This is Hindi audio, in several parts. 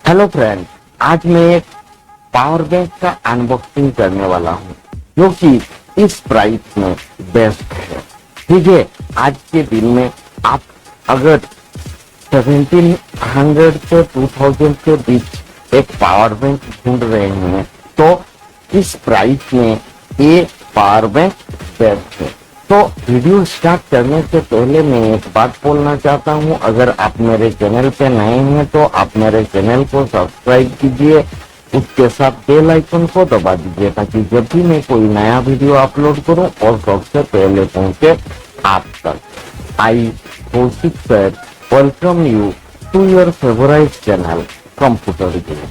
हेलो फ्रेंड, आज मैं एक पावर बैंक का अनबॉक्सिंग करने वाला हूँ जो कि इस प्राइस में बेस्ट है। ठीक है, आज के दिन में आप अगर 1700 से 2000 के बीच एक पावर बैंक ढूंढ रहे हैं तो इस प्राइस में ये पावर बैंक बेस्ट है। तो वीडियो स्टार्ट करने से पहले मैं एक बात बोलना चाहता हूँ, अगर आप मेरे चैनल पे नए हैं तो आप मेरे चैनल को सब्सक्राइब कीजिए, उसके साथ बेल आइकन को दबा दीजिए ताकि जब भी मैं कोई नया वीडियो अपलोड करूँ और सबसे पहले पहुँचे आप तक। I welcome you to your favourite channel computer game.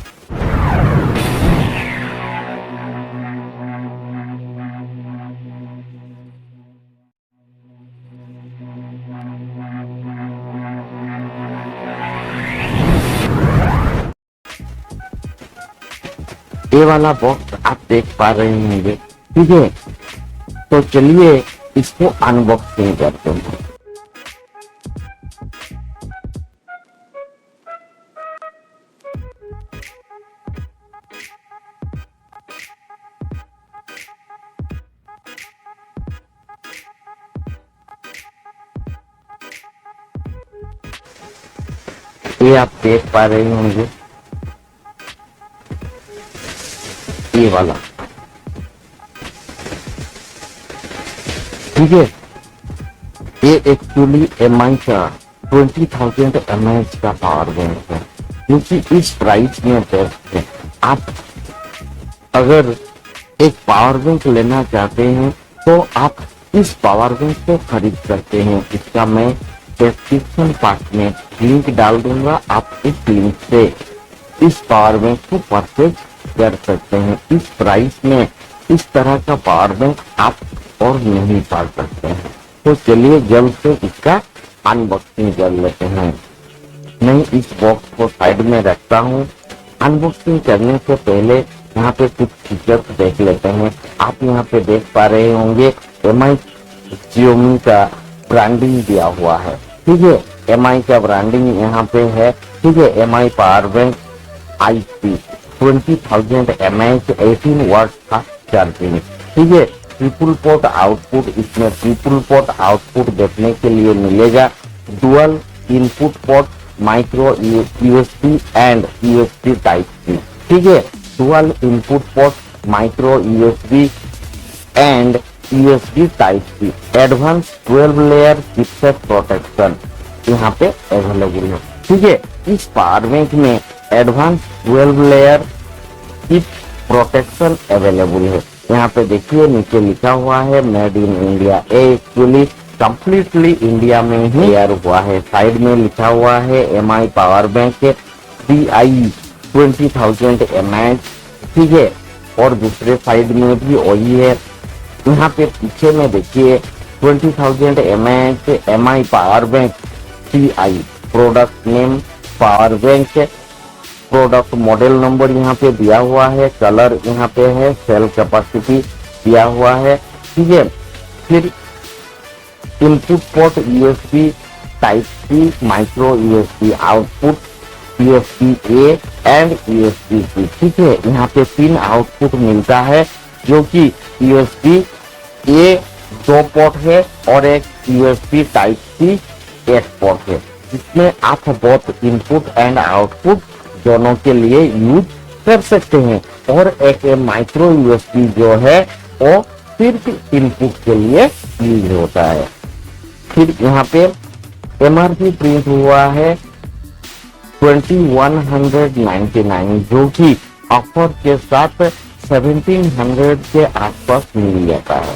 ये वाला बॉक्स आप देख पा रहे होंगे। ठीक है, तो चलिए इसको अनबॉक्सिंग करते हैं। ये आप देख पा रहे होंगे, ये वाला। ठीक है, ये एक्चुअली एमआई का 20,000 mAh का पावर बैंक है क्योंकि इस प्राइस में बेस्ट है। आप अगर एक पावर बैंक लेना चाहते हैं तो आप इस पावर बैंक को खरीद सकते हैं। इसका मैं डिस्क्रिप्शन पार्ट में लिंक डाल दूंगा, आप इस लिंक से इस पावर बैंक को परचेज कर सकते हैं। इस प्राइस में इस तरह का पावर बैंक आप और नहीं पा सकते हैं। तो चलिए जल्द से इसका अनबॉक्सिंग कर लेते हैं। मैं इस बॉक्स को साइड में रखता हूँ। अनबॉक्सिंग करने से पहले यहाँ पे कुछ फीचर्स देख लेते हैं। आप यहाँ पे देख पा रहे होंगे एमआई Xiaomi का ब्रांडिंग दिया हुआ है। ठीक है, एमआई का ब्रांडिंग यहाँ पे है। ठीक है, MI power bank IP 20,000 mAh 18 वाट का चार्जिंग। ठीक है, ट्रिपल पोर्ट आउटपुट, इसमें ट्रिपल पोर्ट आउटपुट देखने के लिए मिलेगा। Dual input port micro USB and USB type C। ठीक है, dual input port micro USB and USB type C। Advance 12 layer chipset protection यहाँ पे अवेलेबल है। ठीक है, इस पावर बैंक में advance 12 layer chip protection available है। यहाँ पे देखिए नीचे लिखा हुआ है made in India. Actually completely India में ही तैयार हुआ है। साइड में लिखा हुआ है MI power bank DI 20,000 mAh। ठीक है, और दूसरे साइड में भी वही है। यहाँ पे पीछे में देखिए 20,000 mAh MI power bank CI, product name power bank, product model number यहाँ पे दिया हुआ है, कलर यहाँ पे है, सेल कैपेसिटी दिया हुआ है। ठीक है, फिर input port USB type C, micro USB output, USB A and USB C। ठीक है, यहाँ पे 3 आउटपुट मिलता है जो कि USB A 2 पोर्ट है और एक USB टाइप C 1 पोर्ट है, जिसमें आप बहुत इनपुट एंड आउटपुट दोनों के लिए यूज कर सकते हैं। और एक माइक्रो USB जो है वो सिर्फ इनपुट के लिए यूज होता है। फिर यहाँ पे MRP प्रिंट हुआ है 2199 जो कि ऑफर के साथ 1700 के आसपास मिल जाता है।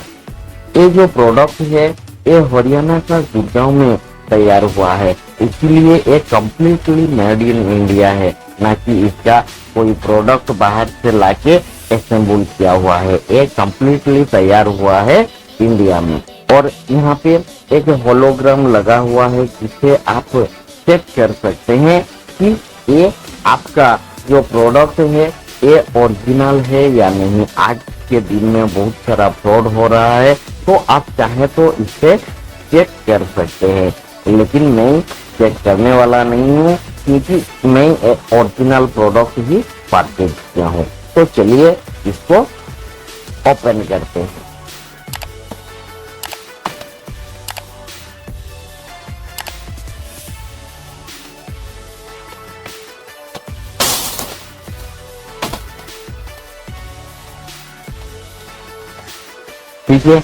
ये जो प्रोडक्ट है ये हरियाणा का गुड़गांव में तैयार हुआ है, इसीलिए ये कम्प्लीटली मेड इन इंडिया है, ना कि इसका कोई प्रोडक्ट बाहर से लाके असेंबल किया हुआ है। ये कम्प्लीटली तैयार हुआ है इंडिया में। और यहाँ पे एक होलोग्राम लगा हुआ है जिससे आप चेक कर सकते हैं कि ये आपका जो प्रोडक्ट है ये ओरिजिनल है या नहीं। आज के दिन में बहुत सारा फ्रॉड हो रहा है, तो आप चाहे तो इसे चेक कर सकते हैं, लेकिन मैं चेक करने वाला नहीं हूँ क्योंकि मैं ओरिजिनल प्रोडक्ट ही परचेज किया हूँ। तो चलिए इसको ओपन करते हैं। ठीक है,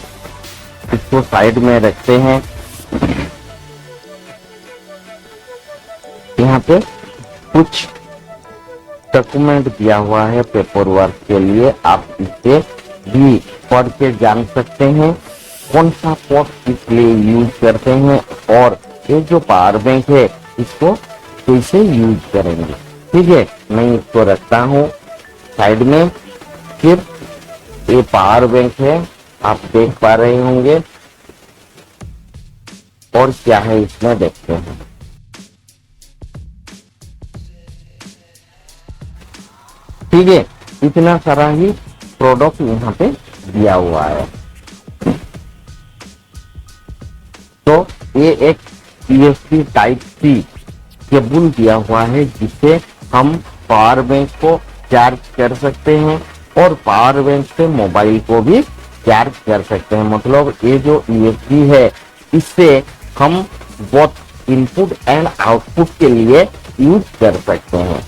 इसको साइड में रखते हैं। यहाँ पे कुछ डॉक्यूमेंट दिया हुआ है पेपर वर्क के लिए, आप इसे भी पढ़ के जान सकते हैं कौन सा पोर्ट किस लिए यूज करते हैं और ये जो पावर बैंक है इसको कैसे यूज करेंगे। ठीक है, मैं इसको रखता हूँ साइड में। फिर ये पावर बैंक है, आप देख पा रहे होंगे, और क्या है इसमें देखते हैं। ठीक है, इतना सारा ही प्रोडक्ट यहाँ पे दिया हुआ है। तो ये एक USB टाइप सी केबल दिया हुआ है जिससे हम पावर बैंक को चार्ज कर सकते हैं और पावर बैंक से मोबाइल को भी चार्ज कर सकते हैं। मतलब ये जो USB है इससे हम बोथ इनपुट एंड आउटपुट के लिए यूज कर सकते हैं।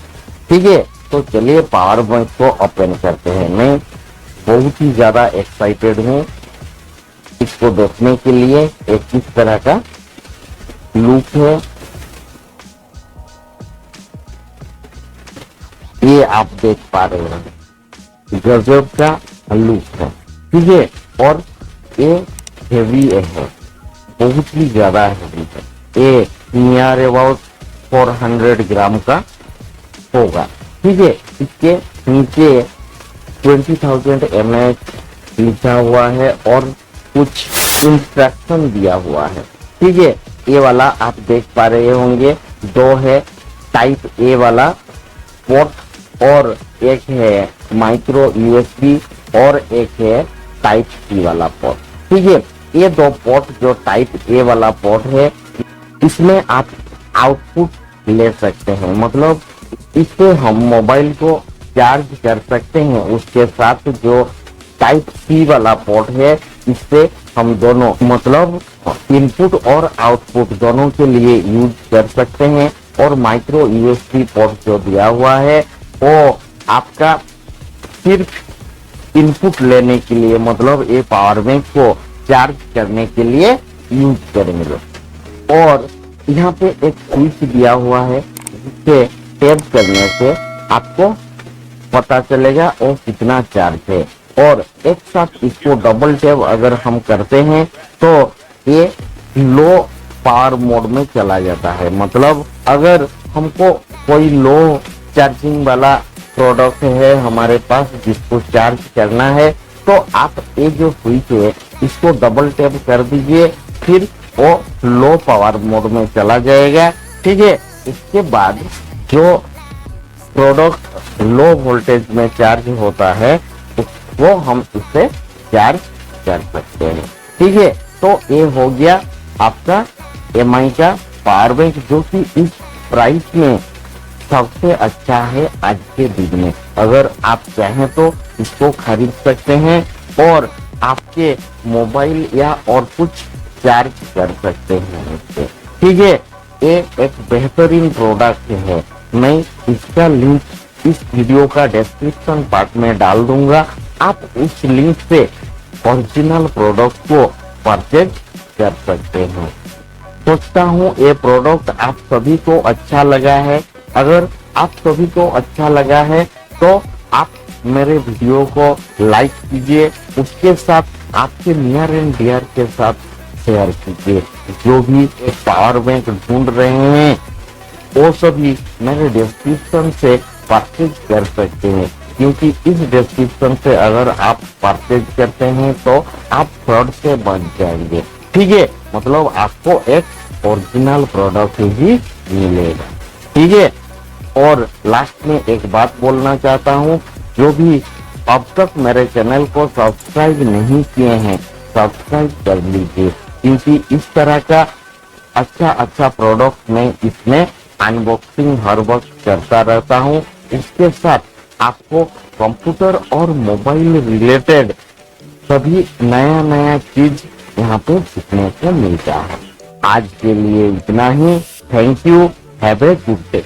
ठीक है, तो चलिए पावर बैंक को ओपन करते हैं। मैं बहुत ही ज्यादा एक्साइटेड हूँ इसको देखने के लिए। एक किस तरह का लुक है ये आप देख पा रहे हैं, गजब का लुक है। ठीक है, और ये हेवी है, बहुत ही ज्यादा हेवी है। ये नियर अबाउट 400 ग्राम का होगा। ठीक है, इसके नीचे 20,000 mAh लिखा हुआ है और कुछ इंस्ट्रक्शन दिया हुआ है। ठीक है, ये वाला आप देख पा रहे होंगे, दो है टाइप ए वाला पोर्ट और एक है माइक्रो USB और एक है टाइप सी वाला पोर्ट। ठीक है, ये दो पोर्ट जो टाइप ए वाला पोर्ट है इसमें आप आउटपुट ले सकते हैं। मतलब इससे हम मोबाइल को चार्ज कर सकते हैं। उसके साथ जो टाइप सी वाला पोर्ट है इससे हम दोनों मतलब इनपुट और आउटपुट दोनों के लिए यूज कर सकते हैं। और माइक्रो USB पोर्ट जो दिया हुआ है वो आपका सिर्फ इनपुट लेने के लिए, मतलब ये पावर बैंक को चार्ज करने के लिए यूज करेंगे। और यहाँ पे एक स्विच दिया हुआ है जिससे टैप करने से आपको पता चलेगा वो कितना चार्ज है। और एक साथ इसको डबल टैप अगर हम करते हैं तो ये लो पावर मोड में चला जाता है। मतलब अगर हमको कोई लो चार्जिंग वाला प्रोडक्ट है हमारे पास जिसको चार्ज करना है तो आप ये जो स्विच है इसको डबल टैप कर दीजिए, फिर वो लो पावर मोड में चला जाएगा। ठीक है, इसके बाद जो प्रोडक्ट लो वोल्टेज में चार्ज होता है वो हम इससे चार्ज कर सकते हैं। ठीक है, तो ये हो गया आपका MI का पावर बैंक जो कि इस प्राइस में सबसे अच्छा है आज के दिन में। अगर आप चाहें तो इसको खरीद सकते हैं और आपके मोबाइल या और कुछ चार्ज कर सकते हैं इससे। ठीक है, ये एक बेहतरीन प्रोडक्ट है। मैं इसका लिंक इस वीडियो का डिस्क्रिप्शन पार्ट में डाल दूंगा। आप उस लिंक से ओरिजिनल प्रोडक्ट को परचेज कर सकते हैं। सोचता हूँ ये प्रोडक्ट आप सभी को अच्छा लगा है। अगर आप सभी को अच्छा लगा है तो आप मेरे वीडियो को लाइक कीजिए, उसके साथ आपके नियर एंड डियर के साथ शेयर कीजिए। जो भी एक पावर बैंक ढूंढ रहे हैं वो सभी मेरे डिस्क्रिप्शन से परचेज कर सकते हैं, क्योंकि इस डिस्क्रिप्शन से अगर आप परचेज करते हैं तो आप फ्रॉड से बच जाएंगे। ठीक है, मतलब आपको एक ओरिजिनल प्रोडक्ट ही मिलेगा। ठीक है, और लास्ट में एक बात बोलना चाहता हूँ, जो भी अब तक मेरे चैनल को सब्सक्राइब नहीं किए हैं सब्सक्राइब कर लीजिए, क्योंकि इस तरह का अच्छा प्रोडक्ट मैं इसमें अनबॉक्सिंग हर वक्त करता रहता हूँ। इसके साथ आपको कंप्यूटर और मोबाइल रिलेटेड सभी नया नया चीज यहाँ पे सीखने को मिलता है। आज के लिए इतना ही। Thank you. Have a good day.